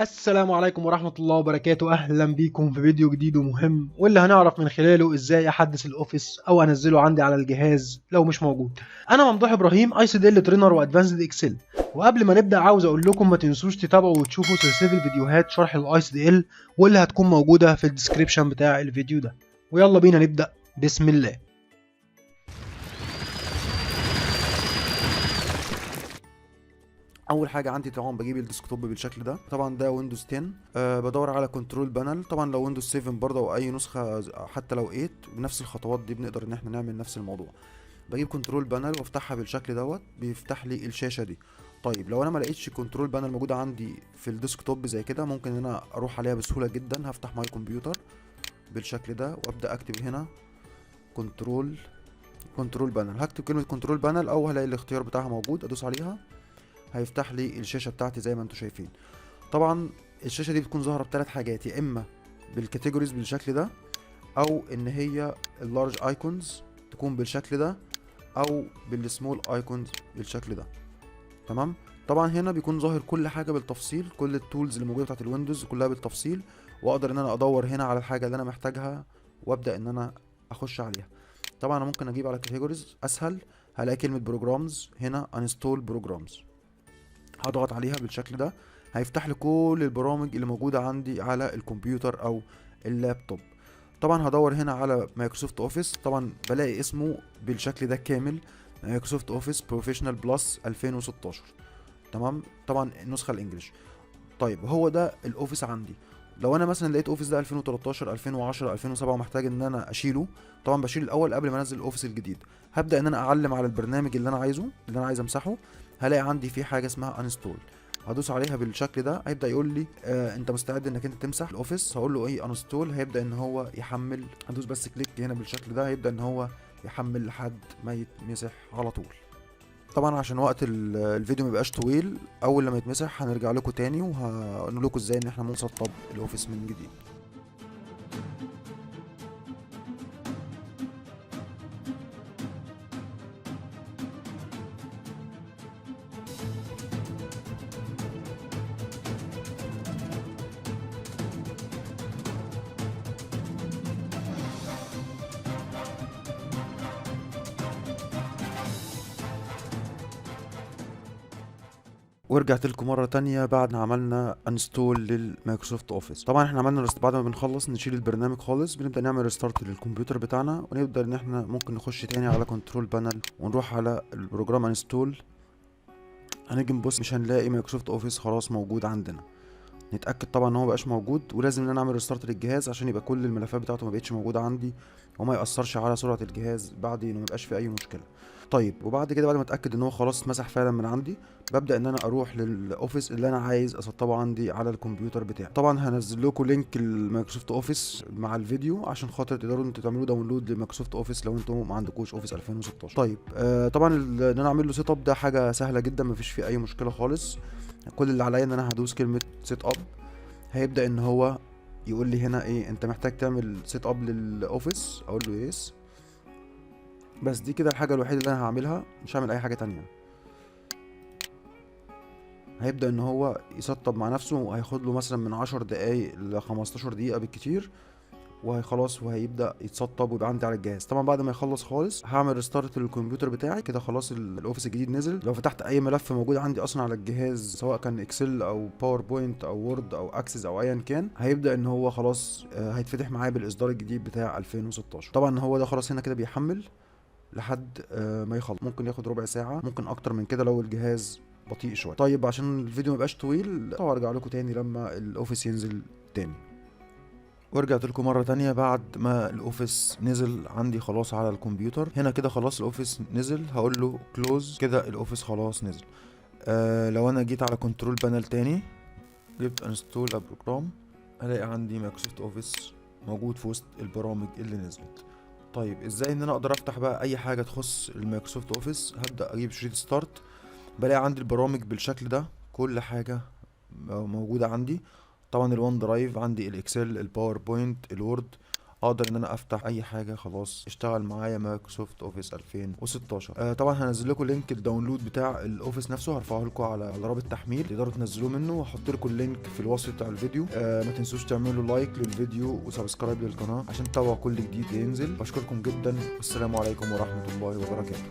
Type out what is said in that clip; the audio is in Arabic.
السلام عليكم ورحمة الله وبركاته. أهلا بيكم في فيديو جديد ومهم، واللي هنعرف من خلاله إزاي أحدث الأوفيس أو أنزله عندي على الجهاز لو مش موجود. أنا ممدوح إبراهيم، اي سي دي ال ترينر وأدفانسد إكسل. وقبل ما نبدأ عاوز أقول لكم ما تنسوش تتابعوا وتشوفوا سلسلة الفيديوهات شرح الاي سي دي ال، واللي هتكون موجودة في الديسكريبشن بتاع الفيديو ده. ويلا بينا نبدأ، بسم الله. اول حاجه عندي طبعا بجيب الديسكتوب بالشكل ده. طبعا ده ويندوز 10. بدور على كنترول بانل. طبعا لو ويندوز 7 برضه او اي نسخه حتى لو 8 بنفس الخطوات دي بنقدر ان احنا نعمل نفس الموضوع. بجيب كنترول بانل وافتحها بالشكل دوت، بيفتح لي الشاشه دي. طيب لو انا ما لقيتش كنترول بانل موجوده عندي في الديسكتوب زي كده، ممكن ان انا اروح عليها بسهوله جدا. هفتح ماي كمبيوتر بالشكل ده وابدا اكتب هنا كنترول بانل. هكتب كلمه كنترول بانل او هلاقي الاختيار بتاعها موجود، ادوس عليها هيفتح لي الشاشه بتاعتي زي ما انتم شايفين. طبعا الشاشه دي بتكون ظاهره بثلاث حاجات، يا اما بالكاتيجوريز بالشكل ده، او ان هي اللارج ايكونز تكون بالشكل ده، او بالسمول ايكونز بالشكل ده. تمام. طبعا هنا بيكون ظاهر كل حاجه بالتفصيل، كل التولز اللي موجوده بتاعت الويندوز كلها بالتفصيل، واقدر ان انا ادور هنا على الحاجه اللي انا محتاجها وابدا ان انا اخش عليها. طبعا انا ممكن اجيب على كاتيجوريز اسهل، هلاقي كلمه بروجرامز هنا، انستول بروجرامز. هضغط عليها بالشكل ده، هيفتح لي كل البرامج اللي موجودة عندي على الكمبيوتر او اللابتوب. طبعا هدور هنا على مايكروسوفت اوفيس، طبعا بلاقي اسمه بالشكل ده كامل، مايكروسوفت اوفيس بروفيشنال بلس 2016. تمام. طبعا النسخة الانجليش. طيب هو ده الاوفيس عندي. لو انا مثلا لقيت اوفيس ده 2013 2010 2007 ومحتاج ان انا اشيله، طبعا بشيل الاول قبل ما انزل الاوفيس الجديد. هبدا ان انا اعلم على البرنامج اللي انا عايزه، اللي انا عايز امسحه. هلاقي عندي في حاجه اسمها انستول، هدوس عليها بالشكل ده. هيبدا يقول لي انت مستعد انك انت تمسح الاوفيس؟ هقول له ايه انستول. هيبدا ان هو يحمل، هدوس بس كليك هنا بالشكل ده، هيبدا ان هو يحمل لحد ما يتمسح على طول. طبعا عشان وقت الفيديو ميبقاش طويل، اول لما يتمسح هنرجع لكم تاني وهنقول لكم ازاي ان احنا نسطب الاوفيس من جديد. ورجعت لكم مرة تانية بعد ما عملنا انستول للمايكروسوفت اوفيس. طبعا احنا عملنا بعد ما بنخلص نشيل البرنامج خالص، بنبدأ نعمل ريستارت للكمبيوتر بتاعنا، ونبدأ ان احنا ممكن نخش تاني على كنترول بانل ونروح على البروجرام انستول. هنيجي نبص مش هنلاقي مايكروسوفت اوفيس خلاص موجود عندنا. نتاكد طبعا ان هو مبقاش موجود، ولازم ان انا اعمل ريستارت للجهاز عشان يبقى كل الملفات بتاعته ما بقتش موجوده عندي، وما ياثرش على سرعه الجهاز بعد انه ميبقاش فيه اي مشكله. طيب وبعد كده، بعد ما اتاكد ان هو خلاص اتمسح فعلا من عندي، ببدا ان انا اروح للاوفيس اللي انا عايز اسطبه عندي على الكمبيوتر بتاعي. طبعا هنزل لكم لينك المايكروسوفت اوفيس مع الفيديو عشان خاطر تقدروا انتوا تعملوا داونلود لمايكروسوفت اوفيس لو انتوا ما عندكوش اوفيس 2016. طيب طبعا ان انا اعمل له سيت اب ده حاجه سهله جدا، مفيش فيه اي مشكله خالص. كل اللي عليا ان انا هدوس كلمه سيت اب، هيبدأ ان هو يقول لي هنا ايه، انت محتاج تعمل سيت اب للاوفيس؟ اقول له يس. بس دي كده الحاجة الوحيدة اللي انا هعملها، مش هعمل اي حاجة تانية. هيبدأ ان هو يسطب مع نفسه، وهياخد له مثلا من 10 دقايق ل 15 دقيقة بالكتير، وخلاص وهيبدأ يتسطب ويبقى عندي على الجهاز. طبعا بعد ما يخلص خالص هعمل ريستارت للكمبيوتر بتاعي كده، خلاص الاوفيس الجديد نزل. لو فتحت اي ملف موجود عندي اصلا على الجهاز، سواء كان اكسل او باوربوينت او وورد او اكسس او ايا كان، هيبدأ ان هو خلاص هيتفتح معايا بالاصدار الجديد بتاع 2016. طبعا هو ده خلاص هنا كده بيحمل لحد ما يخلص. ممكن ياخد ربع ساعة، ممكن اكتر من كده لو الجهاز بطيء شويه. طيب عشان الفيديو ميبقاش طويل، هرجع لكم تاني لما الاوفيس ينزل تاني. ورجعت لكم مرة تانية بعد ما الاوفيس نزل عندي خلاص على الكمبيوتر. هنا كده خلاص الاوفيس نزل، هقول له كلوز. كده الاوفيس خلاص نزل. لو انا جيت على كنترول بانل تاني، جبت انستول بروجرام، هلاقي عندي مايكروسوفت اوفيس موجود في وسط البرامج اللي نزلت. طيب ازاي ان انا اقدر افتح بقى اي حاجة تخص المايكروسوفت اوفيس؟ هبدأ اجيب شريط ستارت، بلاقي عندي البرامج بالشكل ده، كل حاجة موجودة عندي. طبعا الوان درايف عندي، الاكسل، الباوربوينت، الوورد. اقدر ان انا افتح اي حاجه خلاص اشتغل معايا مايكروسوفت اوفيس 2016. طبعا هنزل لكم لينك الداونلود بتاع الاوفيس نفسه، هرفعه لكم على رابط تحميل تقدروا تنزلوه منه، وهحط لكم اللينك في الوصف بتاع الفيديو. ما تنسوش تعملوا لايك للفيديو وسبسكرايب للقناه عشان تتابعوا كل جديد ينزل. بشكركم جدا، والسلام عليكم ورحمه الله وبركاته.